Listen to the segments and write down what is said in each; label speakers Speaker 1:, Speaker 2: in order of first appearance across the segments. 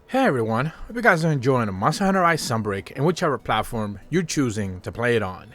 Speaker 1: Hey everyone, hope you guys are enjoying Monster Hunter Rise Sunbreak in whichever platform you're choosing to play it on.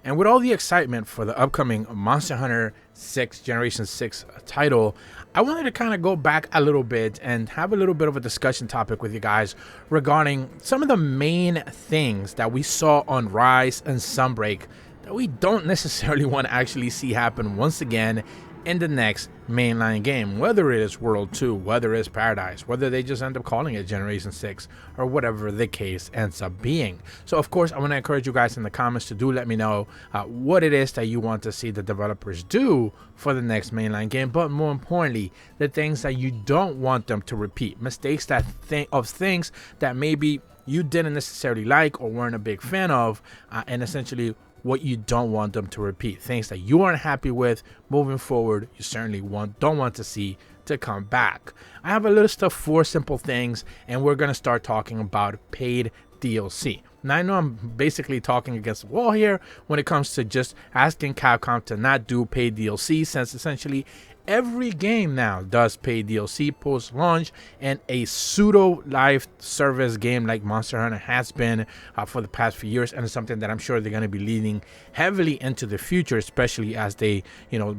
Speaker 1: And with all the excitement for the upcoming Monster Hunter 6 Generation 6 title, I wanted to kind of go back a little bit and have a little bit of a discussion topic with you guys regarding some of the main things that we saw on Rise and Sunbreak that we don't necessarily want to actually see happen once again in the next mainline game, whether it is World 2, whether it's Paradise, whether they just end up calling it Generation 6, or whatever the case ends up being. So of course I want to encourage you guys in the comments to do let me know what it is that you want to see the developers do for the next mainline game, but more importantly the things that you don't want them to repeat, mistakes that things that maybe you didn't necessarily like or weren't a big fan of, and essentially what you don't want them to repeat, things that you aren't happy with moving forward, you certainly don't want to see to come back. I have a list of 4 simple things, and we're going to start talking about paid DLC. Now I know I'm basically talking against the wall here when it comes to just asking Capcom to not do paid DLC, since essentially every game now does pay DLC post-launch, and a pseudo live service game like Monster Hunter has been for the past few years, and it's something that I'm sure they're going to be leaning heavily into the future, especially as they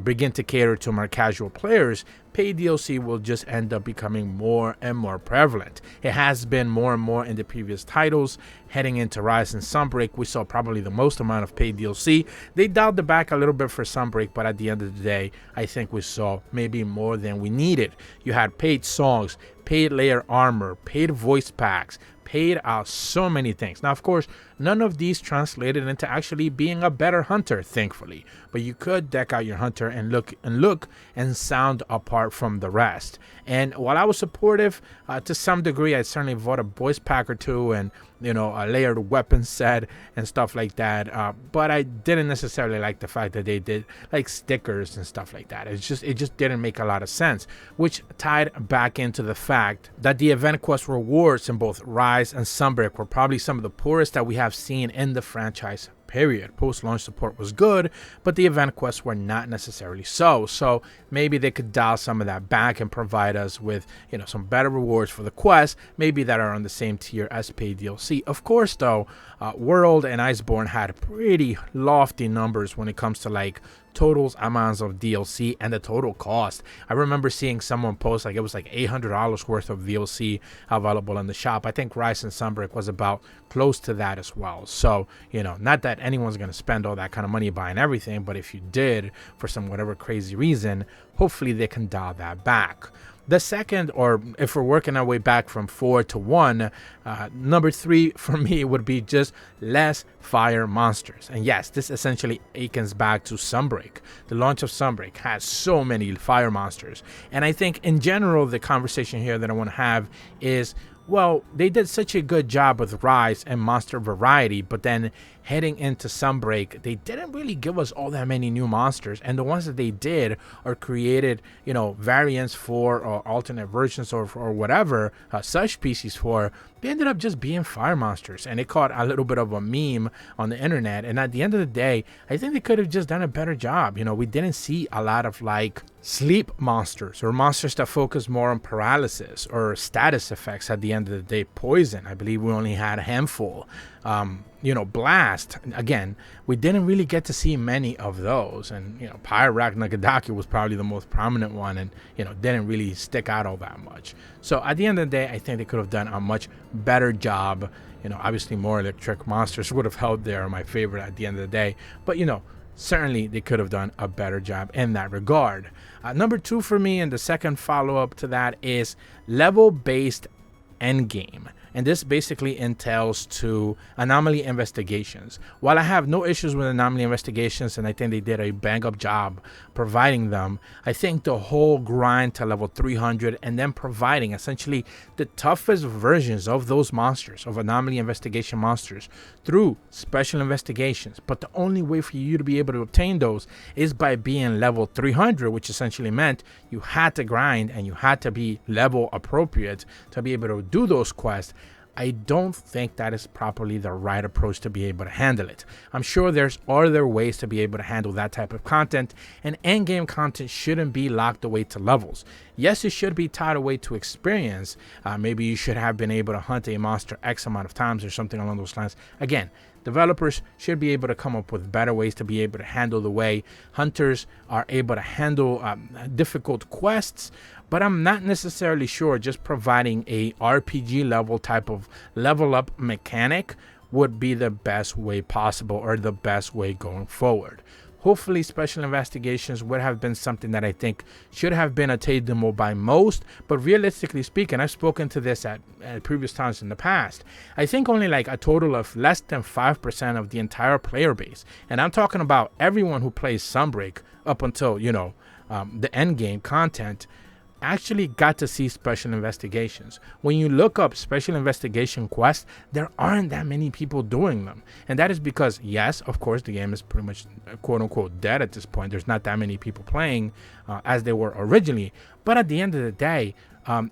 Speaker 1: begin to cater to more casual players. Paid DLC will just end up becoming more and more prevalent. It has been more and more in the previous titles. Heading into Rise and Sunbreak, we saw probably the most amount of paid DLC. They dialed it back a little bit for Sunbreak, but at the end of the day, I think we saw maybe more than we needed. You had paid songs, paid layer armor, paid voice packs, paid so many things. Now of course none of these translated into actually being a better hunter, thankfully, but you could deck out your hunter and look and sound apart from the rest. And while I was supportive to some degree, I certainly bought a voice pack or two and a layered weapon set and stuff like that, but I didn't necessarily like the fact that they did like stickers and stuff like that. It just didn't make a lot of sense, which tied back into the fact that the event quest rewards in both Rise and Sunbreak were probably some of the poorest that we have seen in the franchise period. Post-launch support was good, but the event quests were not necessarily so maybe they could dial some of that back and provide us with some better rewards for the quests, maybe that are on the same tier as paid DLC. Of course though, World and Iceborne had pretty lofty numbers when it comes to like total amounts of DLC and the total cost. I remember seeing someone post like it was like $800 worth of DLC available in the shop. I think Rise and Sunbreak was about close to that as well. So not that anyone's going to spend all that kind of money buying everything, but if you did for some whatever crazy reason, hopefully they can dial that back. The second, or if we're working our way back from 4 to 1, number 3 for me would be just less fire monsters. And yes, this essentially akens back to Sunbreak. The launch of Sunbreak has so many fire monsters. And I think in general, the conversation here that I want to have is, well, they did such a good job with Rise and monster variety, but then heading into Sunbreak, they didn't really give us all that many new monsters, and the ones that they did or created, variants for or alternate versions or whatever, such species for, they ended up just being fire monsters, and it caught a little bit of a meme on the internet. And at the end of the day, I think they could have just done a better job. We didn't see a lot of like sleep monsters or monsters that focus more on paralysis or status effects at the end of the day. Poison, I believe we only had a handful. Blast, again, we didn't really get to see many of those, and Pyrak Nagadaki was probably the most prominent one, and didn't really stick out all that much. So at the end of the day, I think they could have done a much better job. Obviously more electric monsters would have helped. There, my favorite at the end of the day, but certainly they could have done a better job in that regard. Number 2 for me, and the second follow-up to that, is level-based endgame. And this basically entails to anomaly investigations. While I have no issues with anomaly investigations, and I think they did a bang-up job providing them, I think the whole grind to level 300 and then providing essentially the toughest versions of those monsters, of anomaly investigation monsters, through special investigations. But the only way for you to be able to obtain those is by being level 300, which essentially meant you had to grind and you had to be level appropriate to be able to do those quests. I don't think that is properly the right approach to be able to handle it. I'm sure there's other ways to be able to handle that type of content, and endgame content shouldn't be locked away to levels. Yes, it should be tied away to experience. Maybe you should have been able to hunt a monster X amount of times or something along those lines. Again, developers should be able to come up with better ways to be able to handle the way hunters are able to handle difficult quests. But I'm not necessarily sure just providing a RPG level type of level up mechanic would be the best way possible or the best way going forward. Hopefully special investigations would have been something that I think should have been attainable by most, but realistically speaking, I've spoken to this at previous times in the past. I think only like a total of less than 5% of the entire player base, and I'm talking about everyone who plays Sunbreak up until, you know, the end game content, actually got to see special investigations. When you look up special investigation quests, there aren't that many people doing them, and that is because, yes, of course, the game is pretty much quote unquote dead at this point. There's not that many people playing as they were originally, but at the end of the day,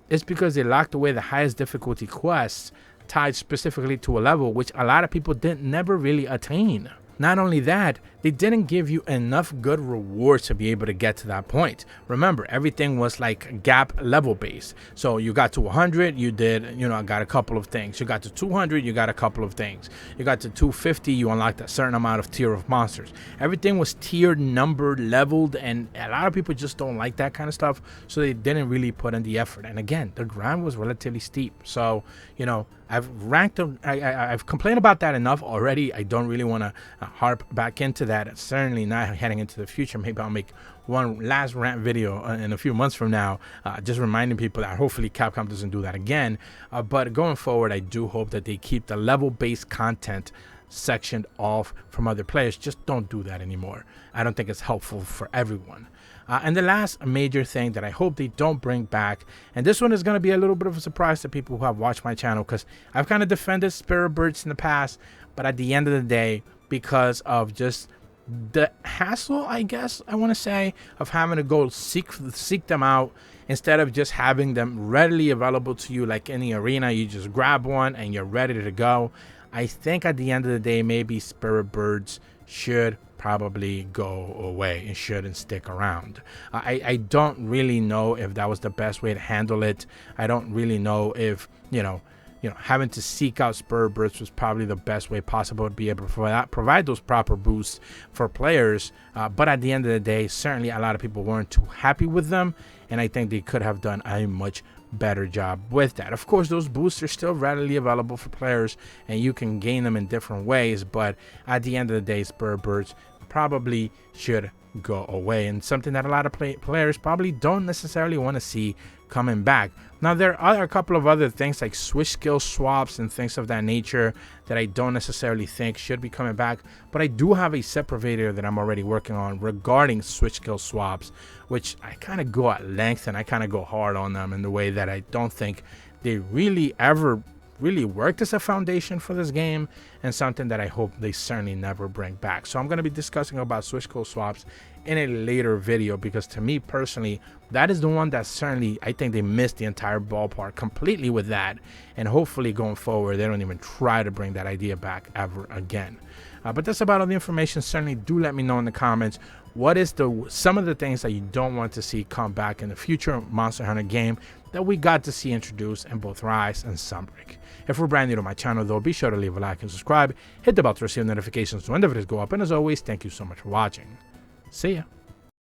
Speaker 1: it's because they locked away the highest difficulty quests tied specifically to a level which a lot of people never really attain. Not only that, they didn't give you enough good rewards to be able to get to that point. Remember, everything was like gap level based. So you got to 100, you did, you know, got a couple of things. You got to 200, you got a couple of things. You got to 250, you unlocked a certain amount of tier of monsters. Everything was tiered, numbered, leveled, and a lot of people just don't like that kind of stuff. So they didn't really put in the effort. And again, the grind was relatively steep. So, you know, I've ranked them. I've complained about that enough already. I don't really want to harp back into that. Certainly not heading into the future. Maybe I'll make one last rant video in a few months from now, just reminding people that hopefully Capcom doesn't do that again. But going forward, I do hope that they keep the level-based content sectioned off from other players. Just don't do that anymore. I don't think it's helpful for everyone. And the last major thing that I hope they don't bring back, and this one is going to be a little bit of a surprise to people who have watched my channel, because I've kind of defended Spirit Birds in the past, but at the end of the day, because of just the hassle, I guess I want to say, of having to go seek them out instead of just having them readily available to you like any arena, you just grab one and you're ready to go. I think at the end of the day, maybe Spirit Birds should probably go away and shouldn't stick around. I don't really know if that was the best way to handle it. I don't really know if, you know, having to seek out Spirit Birds was probably the best way possible to be able to provide those proper boosts for players. But at the end of the day, certainly a lot of people weren't too happy with them, and I think they could have done a much better job with that. Of course, those boosts are still readily available for players, and you can gain them in different ways, but at the end of the day, Spirit Birds probably should go away, and something that a lot of players probably don't necessarily want to see coming back. Now, there are a couple of other things like switch skill swaps and things of that nature that I don't necessarily think should be coming back, but I do have a separate video that I'm already working on regarding switch skill swaps, which I kind of go at length and I kind of go hard on them in the way that I don't think they really ever really worked as a foundation for this game, and something that I hope they certainly never bring back. So I'm going to be discussing about switch code swaps in a later video, because to me personally, that is the one that certainly I think they missed the entire ballpark completely with that, and hopefully going forward they don't even try to bring that idea back ever again. But that's about all the information. Certainly do let me know in the comments what is some of the things that you don't want to see come back in the future Monster Hunter game that we got to see introduced in both Rise and Sunbreak. If you're brand new to my channel though, be sure to leave a like and subscribe, hit the bell to receive notifications when the videos go up, and as always, thank you so much for watching. See ya.